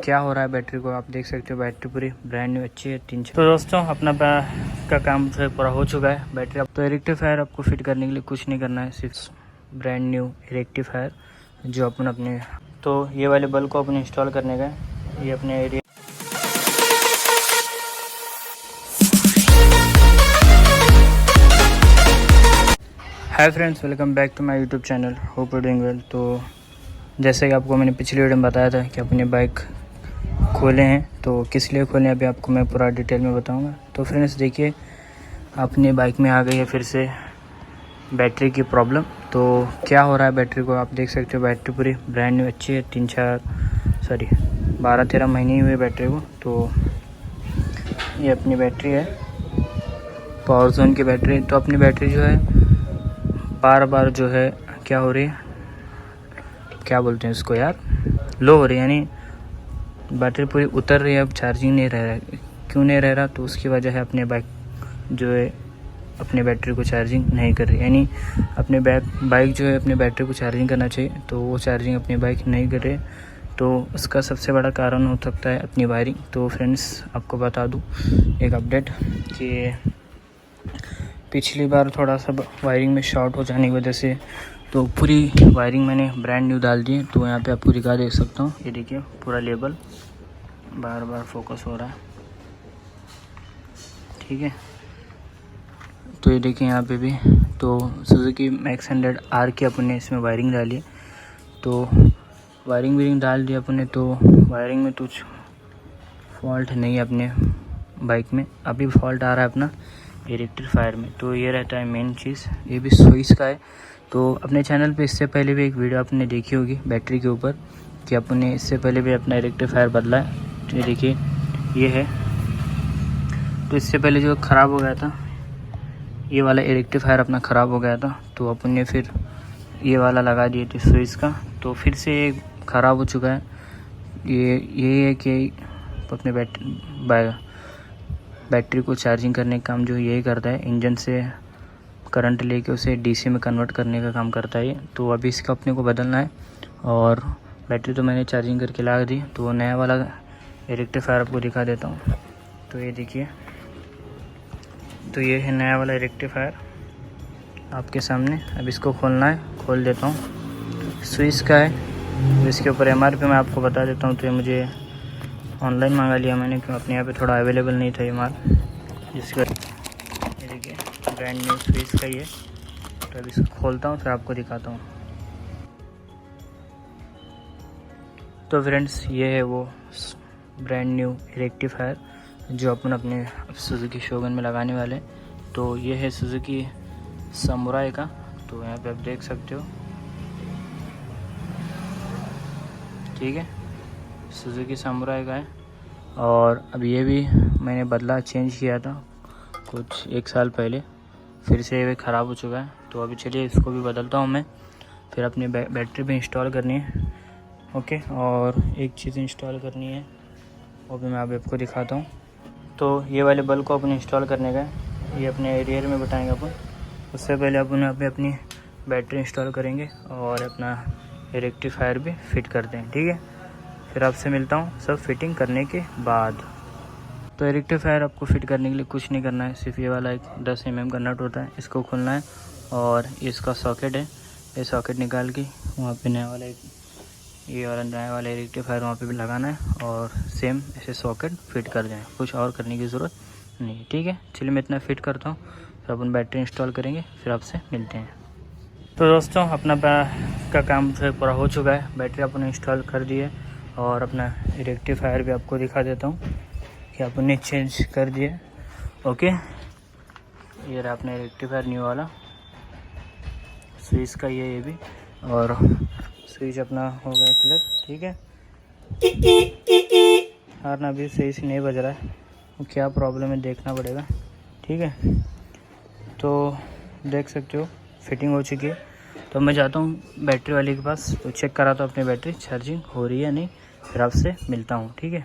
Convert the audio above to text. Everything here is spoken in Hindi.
क्या हो रहा है बैटरी को आप देख सकते हो। बैटरी पूरी ब्रांड न्यू अच्छी है 3-4। तो दोस्तों अपना का काम जो है पूरा हो चुका है। बैटरी तो रेक्टिफायर आपको फिट करने के लिए कुछ नहीं करना है, सिर्फ ब्रांड न्यू रेक्टिफायर जो अपन अपने तो ये वाले बल्ब को अपन इंस्टॉल करने का है। ये अपने area hi friends, welcome back to my YouTube channel, hope you doing well. तो जैसे कि आपको मैंने पिछली वीडियो में बताया था कि अपने बाइक खोले हैं, तो किस लिए खोले अभी आपको मैं पूरा डिटेल में बताऊंगा। तो फ्रेंड्स देखिए, अपने बाइक में आ गई है फिर से बैटरी की प्रॉब्लम। तो क्या हो रहा है बैटरी को आप देख सकते हो। बैटरी पूरी ब्रांड न्यू अच्छी है, 12-13 महीने ही हुए बैटरी को। तो ये अपनी बैटरी है, पावर जोन की बैटरी। तो अपनी बैटरी जो है बार बार जो है क्या हो रही है, क्या बोलते हैं उसको यार, लो हो रही है, यानी बैटरी पूरी उतर रही है, अब चार्जिंग नहीं रह रहा है। क्यों नहीं रह रहा, तो उसकी वजह है अपने बाइक जो है अपने बैटरी को चार्जिंग नहीं कर रही। यानी अपने बाइक जो है अपने बैटरी को चार्जिंग करना चाहिए, तो वो चार्जिंग अपनी बाइक नहीं कर रही। तो उसका सबसे बड़ा कारण हो सकता है अपनी वायरिंग। तो फ्रेंड्स आपको बता दूं एक अपडेट कि पिछली बार थोड़ा सा वायरिंग में शॉर्ट हो जाने की वजह से तो पूरी वायरिंग मैंने ब्रांड न्यू डाल दी है। तो यहाँ पे आपको दिखा दे सकता हूँ, ये देखिए पूरा लेबल बार बार फोकस हो रहा है, ठीक है। तो ये देखिए यहाँ पे भी तो सुजुकी मैक्स 100R की अपन ने इसमें वायरिंग डाली है। तो वायरिंग डाल दी अपन ने, तो वायरिंग में कुछ फॉल्ट नहीं है अपने बाइक में। अभी फॉल्ट आ रहा है अपना रेक्टिफायर में। तो ये रहता है मेन चीज़, ये भी स्विच का है। तो अपने चैनल पे इससे पहले भी एक वीडियो आपने देखी होगी बैटरी के ऊपर कि अपने इससे पहले भी अपना रेक्टिफायर बदला है। तो ये देखिए ये है। तो इससे पहले जो ख़राब हो गया था, ये वाला रेक्टिफायर अपना ख़राब हो गया था, तो अपन ने फिर ये वाला लगा दिए थे स्विच का। तो फिर से ये ख़राब हो चुका है। ये है कि अपने बैटरी को चार्जिंग करने का काम जो यही करता है, इंजन से करंट लेके उसे डीसी में कन्वर्ट करने का काम करता है ये। तो अभी इसका अपने को बदलना है। और बैटरी तो मैंने चार्जिंग करके लगा दी, तो वो नया वाला रेक्टिफायर आपको दिखा देता हूँ। तो ये देखिए, तो ये है नया वाला रेक्टिफायर आपके सामने। अब इसको खोलना है, खोल देता हूँ। स्विच का है, तो इसके ऊपर MRP मैं आपको बता देता हूँ। तो ये मुझे ऑनलाइन मंगा लिया मैंने, क्यों अपने यहाँ पे थोड़ा अवेलेबल नहीं था ये माल, जिसका ये देखिए ब्रांड न्यू स्विच का ही है। तो अभी इसको खोलता हूँ फिर आपको दिखाता हूँ। तो फ्रेंड्स ये है वो ब्रांड न्यू रेक्टिफायर जो अपन अपने सुजुकी शोगन में लगाने वाले हैं। तो ये है सुजुकी समुराई का। तो यहाँ पे आप देख सकते हो, ठीक है, सुजुकी समुराई का है। और अब ये भी मैंने बदला, चेंज किया था कुछ 1 साल पहले, फिर से ये ख़राब हो चुका है। तो अभी चलिए इसको भी बदलता हूँ मैं, फिर अपनी बैटरी भी इंस्टॉल करनी है। ओके, और एक चीज़ इंस्टॉल करनी है, वो भी मैं अभी आपको दिखाता हूँ। तो ये वाले बल्ब को अपन इंस्टॉल करने का है, ये अपने रियर में बताएंगे अपन। उससे पहले अपन अपनी बैटरी इंस्टॉल करेंगे और अपना रेक्टिफायर भी फिट करते हैं, ठीक है। फिर आपसे मिलता हूँ सब फिटिंग करने के बाद। तो रेक्टिफायर आपको फिट करने के लिए कुछ नहीं करना है, सिर्फ ये वाला एक 10 mm का नट होता है, इसको खोलना है। और इसका सॉकेट है, ये सॉकेट निकाल के वहाँ पे नया वाला नया वाला रेक्टिफायर वहाँ पे भी लगाना है, और सेम ऐसे सॉकेट फिट कर जाए, कुछ और करने की ज़रूरत नहीं, ठीक है। चलिए मैं इतना फिट करता हूँ, फिर अपन बैटरी इंस्टॉल करेंगे, फिर आपसे मिलते हैं। तो दोस्तों अपना का काम जो है पूरा हो चुका है। बैटरी अपन इंस्टॉल कर दी है, और अपना रेक्टिफायर भी आपको दिखा देता हूँ कि अपन ने चेंज कर दिया। ओके, ये रहा अपना रेक्टिफायर न्यू वाला, स्विच का ये भी, और स्विच अपना हो गया क्लियर, ठीक है। हॉर्न अभी सही से नहीं बज रहा है, वो क्या प्रॉब्लम है देखना पड़ेगा, ठीक है। तो देख सकते हो फिटिंग हो चुकी है। तो मैं जाता हूँ बैटरी वाले के पास, तो चेक कराता हूँ अपनी बैटरी चार्जिंग हो रही है या नहीं, फिर आपसे मिलता हूँ, ठीक है।